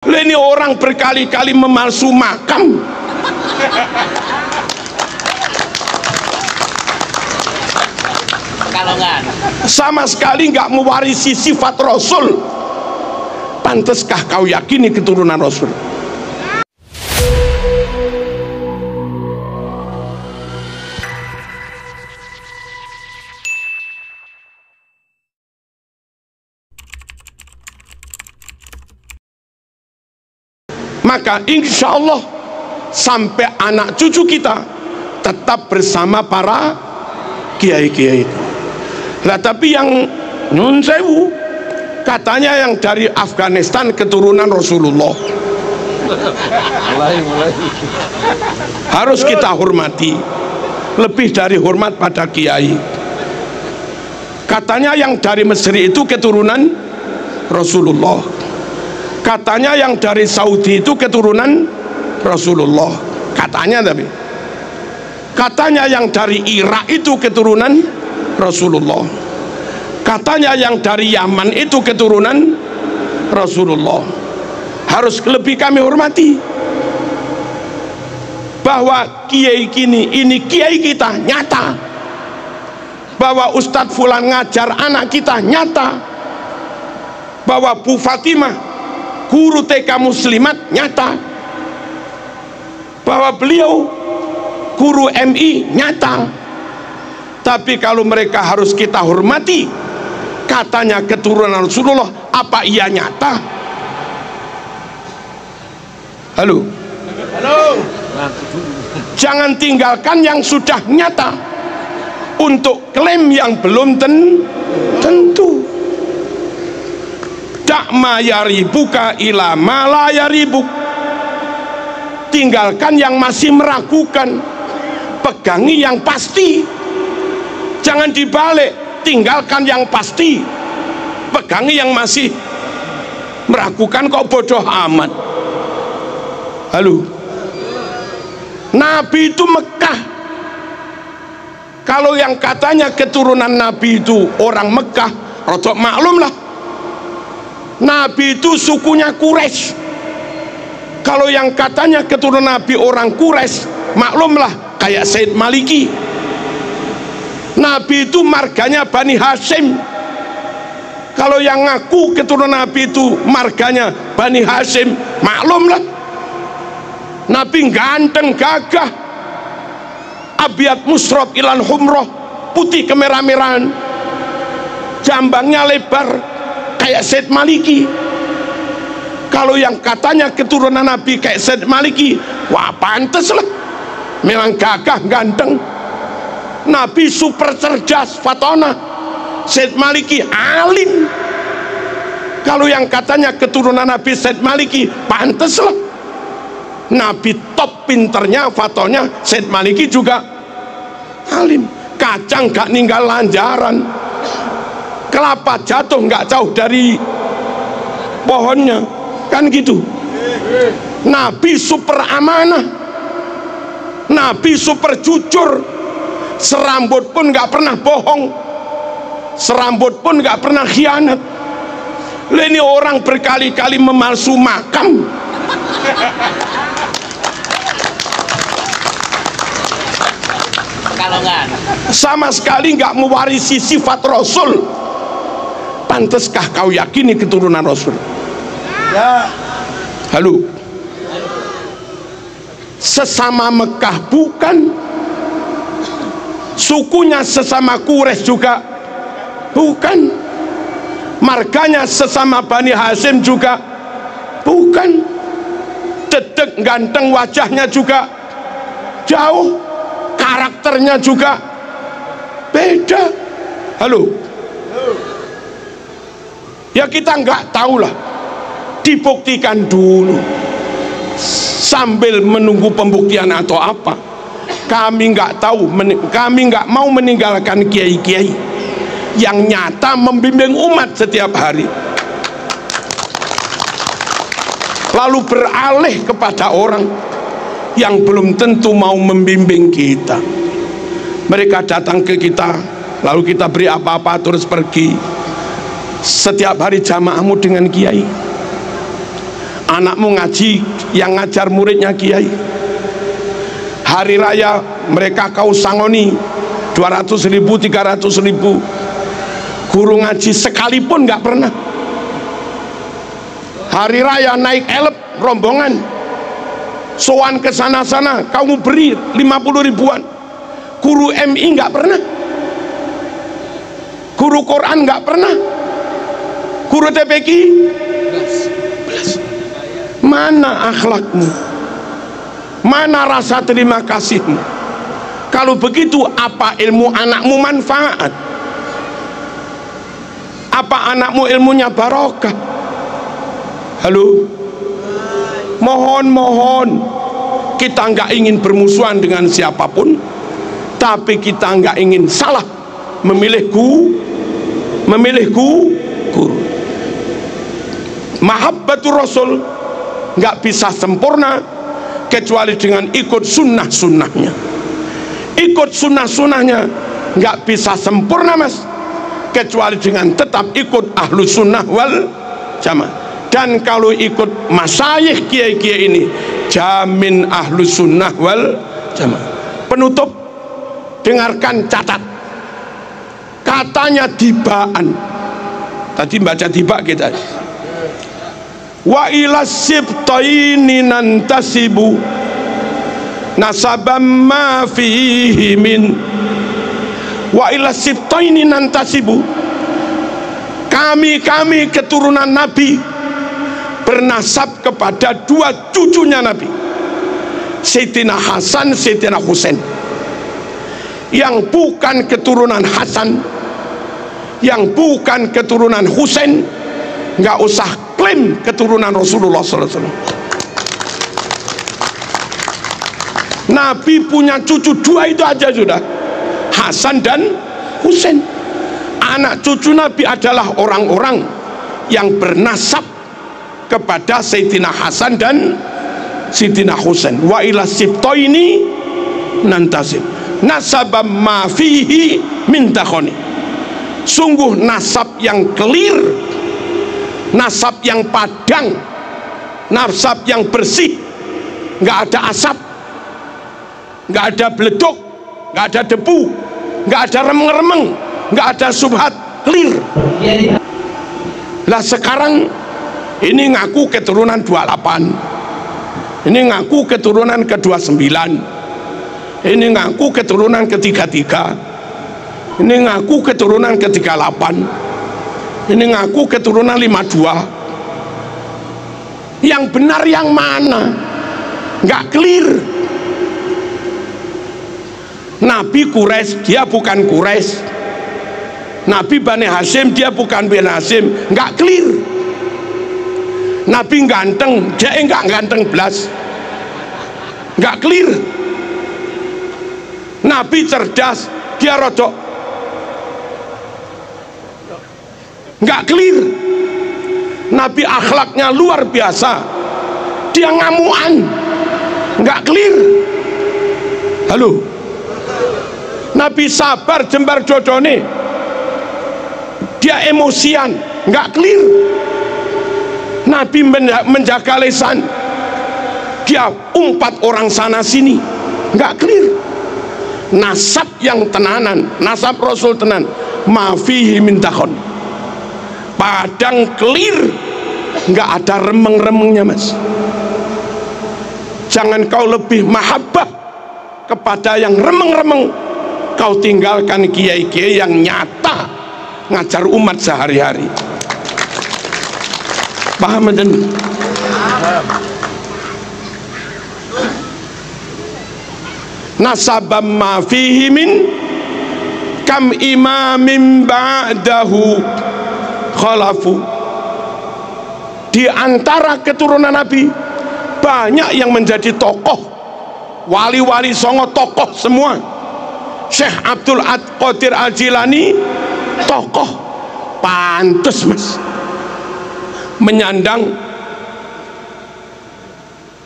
Ini orang berkali-kali memalsu makam. Sama sekali nggak mewarisi sifat Rasul. Pantaskah kau yakini keturunan Rasul? Maka insya Allah sampai anak cucu kita tetap bersama para kiai-kiai itu. Lah tapi yang nyun sewu katanya yang dari Afghanistan keturunan Rasulullah. Mulai. Harus kita hormati, lebih dari hormat pada kiai. Katanya yang dari Mesir itu keturunan Rasulullah. Katanya yang dari Saudi itu keturunan Rasulullah. Katanya yang dari Irak itu keturunan Rasulullah. Katanya yang dari Yaman itu keturunan Rasulullah. Harus lebih kami hormati bahwa kiai ini kiai kita nyata, bahwa Ustadz Fulan ngajar anak kita nyata, bahwa Bu Fatimah guru TK Muslimat nyata, bahwa beliau guru MI nyata. Tapi kalau mereka harus kita hormati, katanya keturunan Rasulullah, apa iya nyata? Halo? Jangan tinggalkan yang sudah nyata untuk klaim yang belum tentu. Dakma yaribuka ila mala yaribuk. Tinggalkan yang masih meragukan, pegangi yang pasti. Jangan dibalik, tinggalkan yang pasti, pegangi yang masih meragukan. Kok bodoh amat. Halo, Nabi itu Mekah. Kalau yang katanya keturunan Nabi itu orang Mekah, rodok maklum lah, Nabi itu sukunya Quraisy. Kalau yang katanya keturunan Nabi orang Quraisy, maklumlah kayak Said Maliki. Nabi itu marganya Bani Hashim. Kalau yang ngaku keturunan Nabi itu marganya Bani Hashim, maklumlah Nabi ganteng gagah, abiat musrot ilan humroh, putih kemerah-merahan, jambangnya lebar kayak Said Maliki. Kalau yang katanya keturunan Nabi kayak Said Maliki, wah pantes lah, memang gagah ganteng. Nabi super cerdas fatona, Said Maliki alim. Kalau yang katanya keturunan Nabi Said Maliki, pantes lah, Nabi top pinternya fatonya, Said Maliki juga alim. Kacang gak ninggal lanjaran, kelapa jatuh nggak jauh dari pohonnya, kan gitu. Nabi super amanah, Nabi super jujur, serambut pun nggak pernah bohong, serambut pun nggak pernah khianat. Ini orang berkali-kali memalsu makam. Sama sekali nggak mewarisi sifat Rasul. Pantaskah kau yakini keturunan Rasul? Ya. Halo. Sesama Mekah bukan, sukunya sesama Quraisy juga bukan, marganya sesama Bani Hashim juga bukan, dedek ganteng wajahnya juga jauh, karakternya juga beda. Halo. Ya kita nggak tahu lah, dibuktikan dulu sambil menunggu pembuktian atau apa. Kami nggak tahu, kami nggak mau meninggalkan kiai-kiai yang nyata membimbing umat setiap hari, lalu beralih kepada orang yang belum tentu mau membimbing kita. Mereka datang ke kita, lalu kita beri apa-apa terus pergi. Setiap hari jamaahmu dengan kiai, anakmu ngaji, yang ngajar muridnya kiai. Hari raya mereka kau sangoni 200.000, 300.000. Guru ngaji sekalipun nggak pernah. Hari raya naik elep rombongan, sowan ke sana-sana, kamu beri 50 ribuan. Guru MI nggak pernah, guru Quran nggak pernah, guru TPQ. Mana akhlakmu? Mana rasa terima kasihmu? Kalau begitu, apa ilmu anakmu manfaat? Apa anakmu ilmunya barokah? Halo, mohon kita nggak ingin bermusuhan dengan siapapun, tapi kita nggak ingin salah memilih guru. Mahabbatur Rasul nggak bisa sempurna kecuali dengan ikut sunnah-sunnahnya. Ikut sunnah-sunnahnya nggak bisa sempurna mas, kecuali dengan tetap ikut ahlu sunnah wal jamaah. Dan kalau ikut masyayikh kiai-kiai ini, jamin ahlu sunnah wal jamaah. Penutup, dengarkan, catat. Katanya Dibaan, tadi baca Diba kita. Wa ila sibtaini nantasibu nasabam ma fihi min. Wa ila sibtaini nantasibu, kami keturunan Nabi bernasab kepada dua cucunya Nabi, Sayyidina Hasan, Sayyidina Husain. Yang bukan keturunan Hasan, yang bukan keturunan Husain, nggak usah klaim keturunan Rasulullah SAW. Nabi punya cucu dua itu aja sudah, Hasan dan Husain. Anak cucu Nabi adalah orang-orang yang bernasab kepada Sayyidina Hasan dan Sayyidina Husain. Wa ila sibtaini nantasib nasabam ma fihi min takhoni. Sungguh nasab yang clear, nasab yang padang, nasab yang bersih, nggak ada asap, nggak ada beleduk, nggak ada debu, nggak ada remeng-remeng, nggak ada subhat, clear. Lah sekarang ini ngaku keturunan 28, ini ngaku keturunan ke-29, ini ngaku keturunan ke-33, ini ngaku keturunan ke-38, ini ngaku keturunan 52. Yang benar yang mana? Nggak clear. Nabi Quraisy, dia bukan Quraisy. Nabi Bani Hashim, dia bukan Bani Hashim. Nggak clear. Nabi ganteng, dia enggak ganteng belas. Nggak clear. Nabi cerdas, dia rodok. Nggak clear. Nabi akhlaknya luar biasa, dia ngamuan. Nggak clear. Halo. Nabi sabar jembar dodone, dia emosian. Nggak clear. Nabi menjaga lisan, dia umpat orang sana sini. Nggak clear. Nasab yang tenanan, nasab Rasul tenan, mafihi min takhon, padang clear, nggak ada remeng-remengnya mas. Jangan kau lebih mahabbah kepada yang remeng-remeng, kau tinggalkan kiai-kiai yang nyata ngajar umat sehari-hari. Paham dan nasabam ma fihi min kam imamin ba'dahu khalafu. Di antara keturunan Nabi banyak yang menjadi tokoh, wali-wali songo tokoh semua. Syekh Abdul Qadir Al-Jilani tokoh, pantes mas menyandang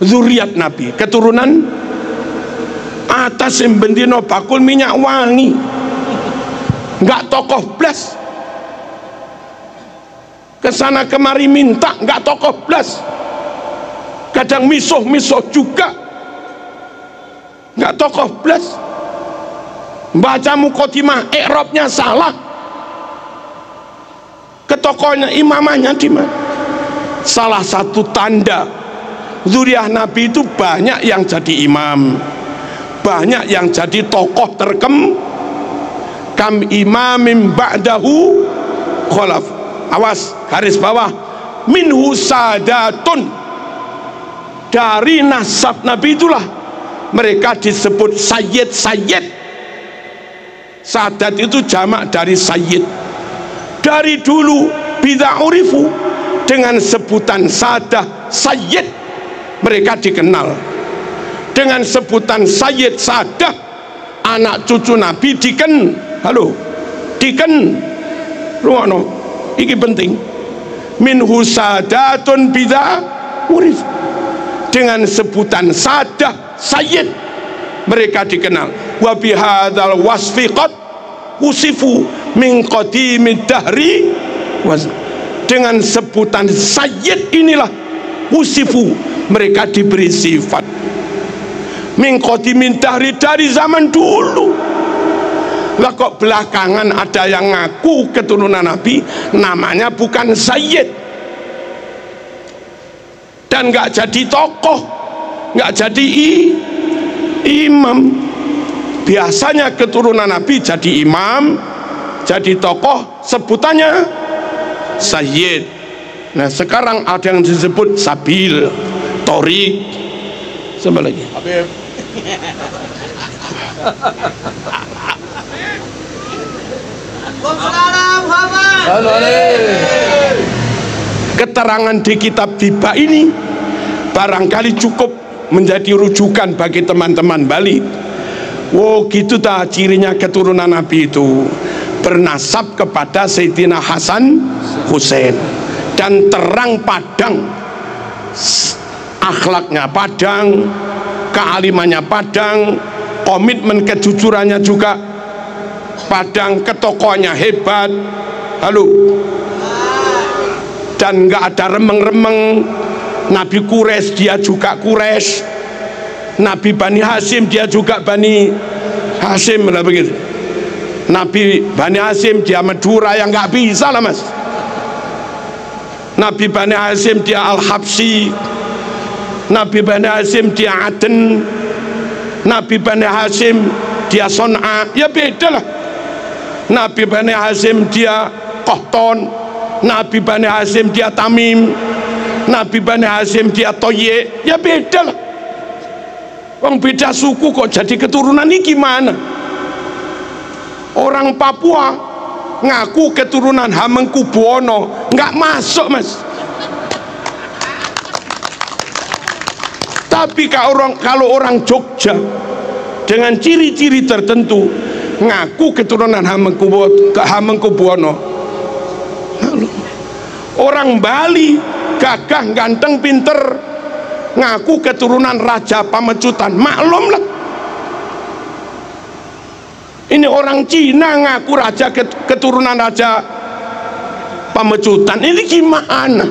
zuriat Nabi, keturunan atas bendino bakul minyak wangi. Nggak tokoh blas, kesana kemari minta, nggak tokoh blas. kadang misuh-misuh juga, nggak tokoh blas, baca muqaddimah i'rabnya salah, ke tokohnya imamahnya di mana. Salah satu tanda zuriyah Nabi itu banyak yang jadi imam, banyak yang jadi tokoh kam imamim ba'dahu khalaf. Awas, garis bawah, minhu sadatun, dari nasab Nabi itulah mereka disebut sayyid. Sadat itu jamak dari sayyid. Dari dulu bida'urifu, dengan sebutan sadah sayyid mereka dikenal. Dengan sebutan sayyid sadah, anak cucu Nabi ruwono, iki penting. Minhu sadatun bida'urifu, dengan sebutan sadah sayyid mereka dikenal. Wa bihadzal wasfi qad usifu min qadimid dahri, dengan sebutan sayyid inilah usifu mereka diberi sifat min qadimid dahri, dari zaman dulu. Lah kok belakangan ada yang ngaku keturunan Nabi namanya bukan sayyid dan nggak jadi tokoh, nggak jadi imam. Biasanya keturunan Nabi jadi imam, jadi tokoh, sebutannya sayyid. Nah sekarang ada yang disebut sabil, torik, sama lagi Habib. Keterangan di kitab Tiba ini barangkali cukup menjadi rujukan bagi teman-teman Bali. Wow, gitu dah cirinya keturunan Nabi itu, bernasab kepada Sayyidina Hasan Husain, dan terang padang, akhlaknya padang, kealimannya padang, komitmen kejujurannya juga padang, ketokohannya hebat. Halo, dan nggak ada remeng-remeng. Nabi Quraisy dia juga Quraisy, Nabi Bani Hasyim dia juga Bani Hasyim lah begitu. Nabi Bani Hasyim dia Madura, yang nggak bisa lah mas. Nabi Bani Hasyim dia Al-Habsi, Nabi Bani Hasyim dia Aden, Nabi Bani Hasyim dia Son'a, ya beda lah. Nabi Bani Hasyim dia Qahton, Nabi Bani Hasyim dia Tamim, Nabi Bani Hasyim dia Toye, ya beda lah. Orang beda suku kok jadi keturunan ini gimana? Orang Papua ngaku keturunan Hamengkubuwono, nggak masuk mas. Tapi kalau orang Jogja dengan ciri-ciri tertentu ngaku keturunan Hamengkubuwono. Orang Bali gagah, ganteng, pinter, ngaku keturunan Raja Pamecutan, maklum lah. Ini orang Cina ngaku keturunan Raja Pamecutan, ini gimana?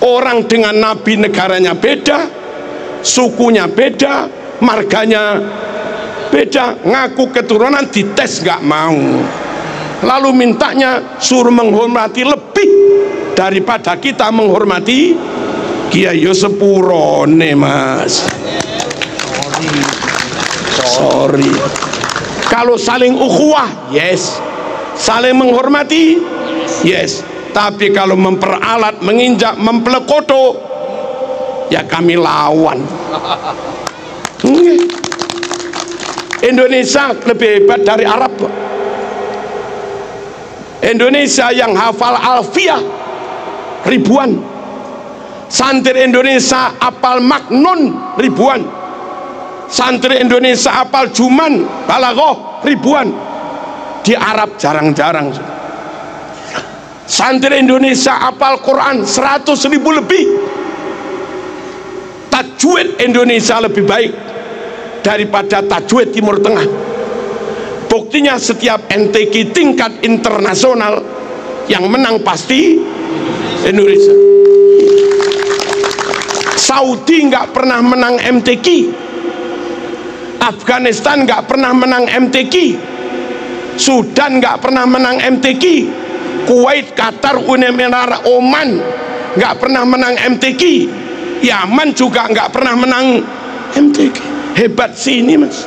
Orang dengan Nabi negaranya beda, sukunya beda, marganya beda, ngaku keturunan, dites nggak mau, lalu mintanya suruh menghormati lebih daripada kita menghormati Kiai. Yo sepurone mas, sorry. Kalau saling ukhuwah yes, saling menghormati yes, tapi kalau memperalat, menginjak, mempelekoto, ya kami lawan. Indonesia lebih hebat dari Arab. Indonesia yang hafal alfiah ribuan, santri Indonesia apal maknun ribuan, santri Indonesia apal juman balaghah ribuan. Di Arab jarang-jarang. Santri Indonesia apal Quran 100.000 lebih. Tajwid Indonesia lebih baik daripada tajwid Timur Tengah. Buktinya setiap NTQ tingkat internasional yang menang pasti Indonesia. Saudi nggak pernah menang MTQ, Afghanistan nggak pernah menang MTQ, Sudan nggak pernah menang MTQ, Kuwait, Qatar, Uni Emirat, Oman nggak pernah menang MTQ, Yaman juga nggak pernah menang MTQ. Hebat sini mas.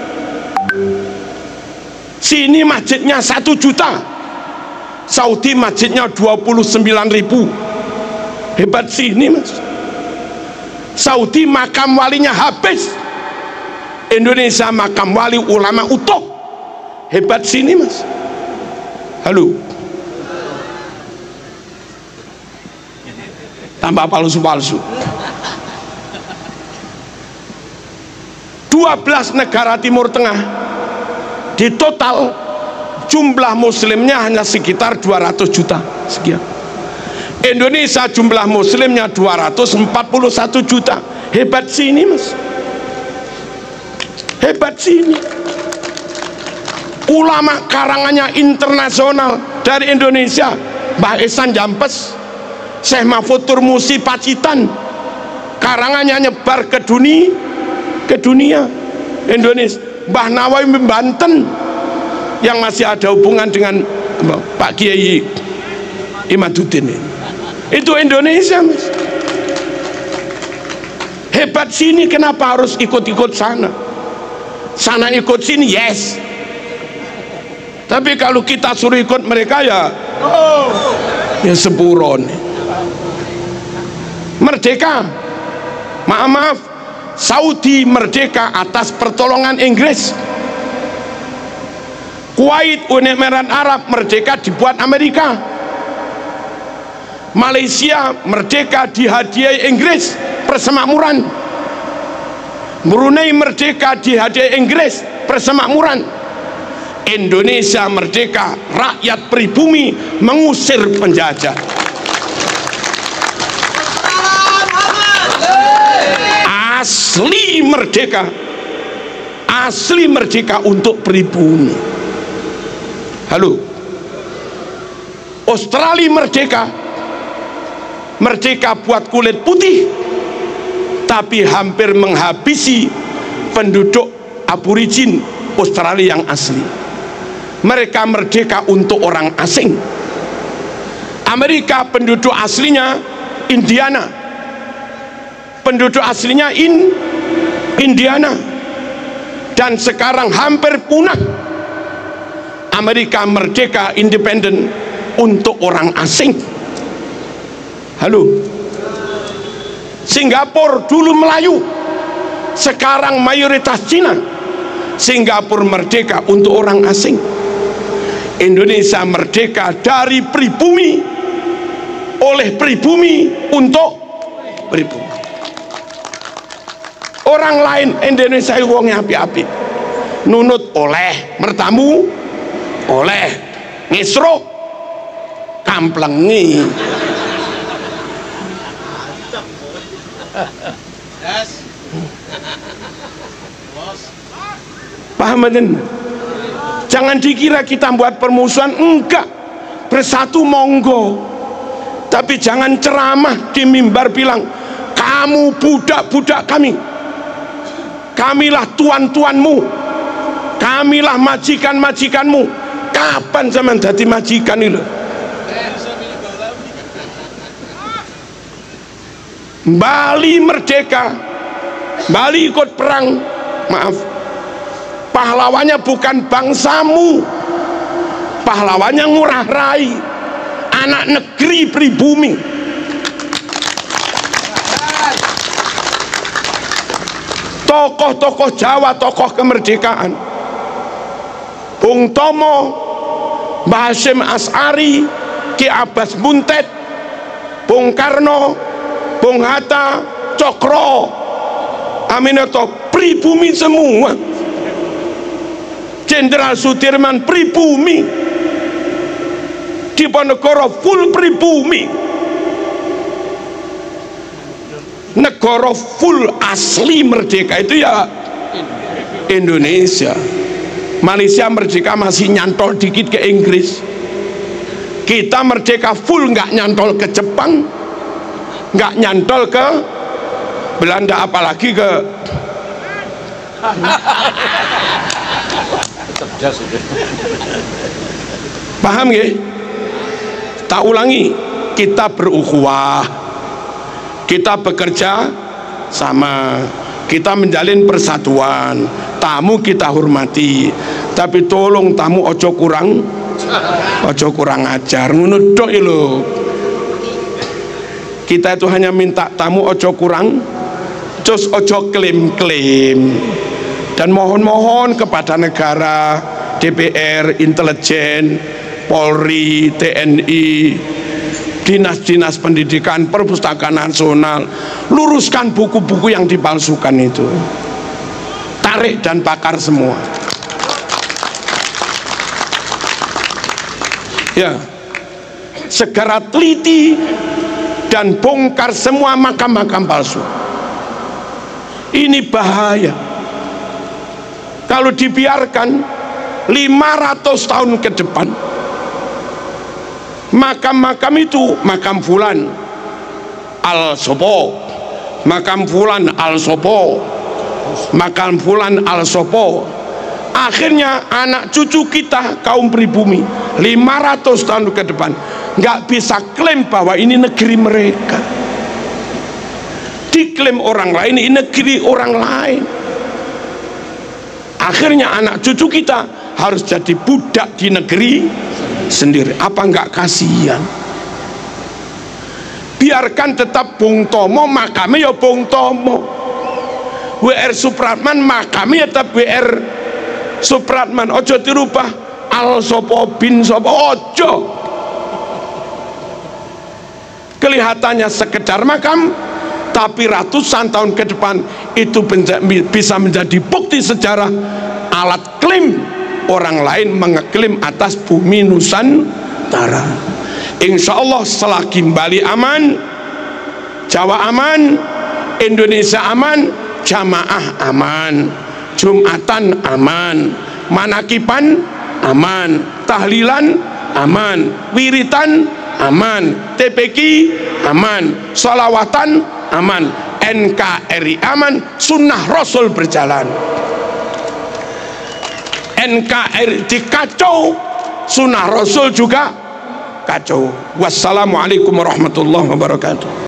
Sini masjidnya 1 juta, Saudi masjidnya 29.000. Hebat sini mas. Saudi makam walinya habis, Indonesia makam wali ulama utuh. Hebat sini mas. Halo, tambah palsu-palsu. 12 negara Timur Tengah, di total jumlah muslimnya hanya sekitar 200 juta sekian. Indonesia jumlah muslimnya 241 juta. Hebat sini mas. Hebat sini. Ulama karangannya internasional dari Indonesia, Mbah Ihsan Jampes, Syekh Mahfud Turmusi Pacitan, karangannya nyebar ke dunia. Indonesia, Mbah Nawawi Banten yang masih ada hubungan dengan Pak Kiai Imaduddin, itu Indonesia mas. Hebat sini. Kenapa harus ikut-ikut sana? Sana ikut sini yes, tapi kalau kita suruh ikut mereka ya sepuron. Merdeka, maaf, Saudi merdeka atas pertolongan Inggris. Kuwait, Uni Emirat Arab merdeka dibuat Amerika. Malaysia merdeka dihadiahi Inggris persemakmuran. Brunei merdeka dihadiahi Inggris persemakmuran. Indonesia merdeka, rakyat pribumi mengusir penjajah. Asli merdeka, asli merdeka untuk pribumi. Halo, Australia merdeka, merdeka buat kulit putih, tapi hampir menghabisi penduduk aborigin Australia yang asli. Mereka merdeka untuk orang asing. Amerika penduduk aslinya Indiana, penduduk aslinya Indiana, dan sekarang hampir punah. Amerika merdeka independen untuk orang asing. Halo, Singapura dulu Melayu, sekarang mayoritas Cina. Singapura merdeka untuk orang asing. Indonesia merdeka dari pribumi, oleh pribumi untuk pribumi. Orang lain Indonesia wongnya api-api, nunut oleh, mertamu oleh, ngisro kamplengi. Paham kan? Jangan dikira kita buat permusuhan, enggak. Bersatu monggo, tapi jangan ceramah di mimbar bilang kamu budak-budak kami, kamilah tuan-tuanmu, kamilah majikan-majikanmu. Kapan zaman jadi majikan itu? Bali merdeka, Bali ikut perang, maaf, pahlawannya bukan bangsamu, pahlawannya Ngurah Rai, anak negeri pribumi. Tokoh-tokoh Jawa, tokoh kemerdekaan, Bung Tomo, Mbah Hasyim As'ari, Ki Abbas Buntet, Bung Karno, Bung Hatta, Cokro Aminoto, pribumi semua. Jenderal Sudirman pribumi, Diponegoro full pribumi, negara full asli merdeka itu ya Indonesia. Malaysia merdeka masih nyantol dikit ke Inggris. Kita merdeka full, nggak nyantol ke Jepang, nggak nyantol ke Belanda apalagi ke paham ya? Tak ulangi, kita berukhuwah, kita bekerja sama, kita menjalin persatuan, tamu kita hormati, tapi tolong tamu ojo kurang ajar, ngono tok lho. Kita itu hanya minta tamu ojo kurang, terus ojo klaim-klaim, dan mohon-mohon kepada negara, DPR, intelijen, Polri, TNI, dinas-dinas pendidikan, perpustakaan nasional, luruskan buku-buku yang dipalsukan itu, tarik dan bakar semua. Ya, segera teliti dan bongkar semua makam-makam palsu. Ini bahaya. Kalau dibiarkan 500 tahun ke depan, makam-makam itu, makam fulan al sopo, makam fulan al sopo, makam fulan al sopo, akhirnya anak cucu kita kaum pribumi 500 tahun ke depan nggak bisa klaim bahwa ini negeri mereka, diklaim orang lain, ini negeri orang lain. Akhirnya anak cucu kita harus jadi budak di negeri sendiri. Apa enggak kasihan? Biarkan tetap Bung Tomo, makamnya ya Bung Tomo. WR Supratman, makamnya tetap WR Supratman. Ojo dirubah al sopo bin sopo, ojo. Kelihatannya sekedar makam, tapi ratusan tahun ke depan itu bisa menjadi bukti sejarah, alat klaim orang lain mengeklaim atas bumi Nusantara. Insya Allah selagi Bali aman, Jawa aman, Indonesia aman, jamaah aman, Jumatan aman, manakipan aman, tahlilan aman, wiritan aman, TPQ aman, sholawatan aman, NKRI aman, sunnah Rasul berjalan. NKRI dikacau, sunnah Rasul juga kacau. Wassalamualaikum warahmatullahi wabarakatuh.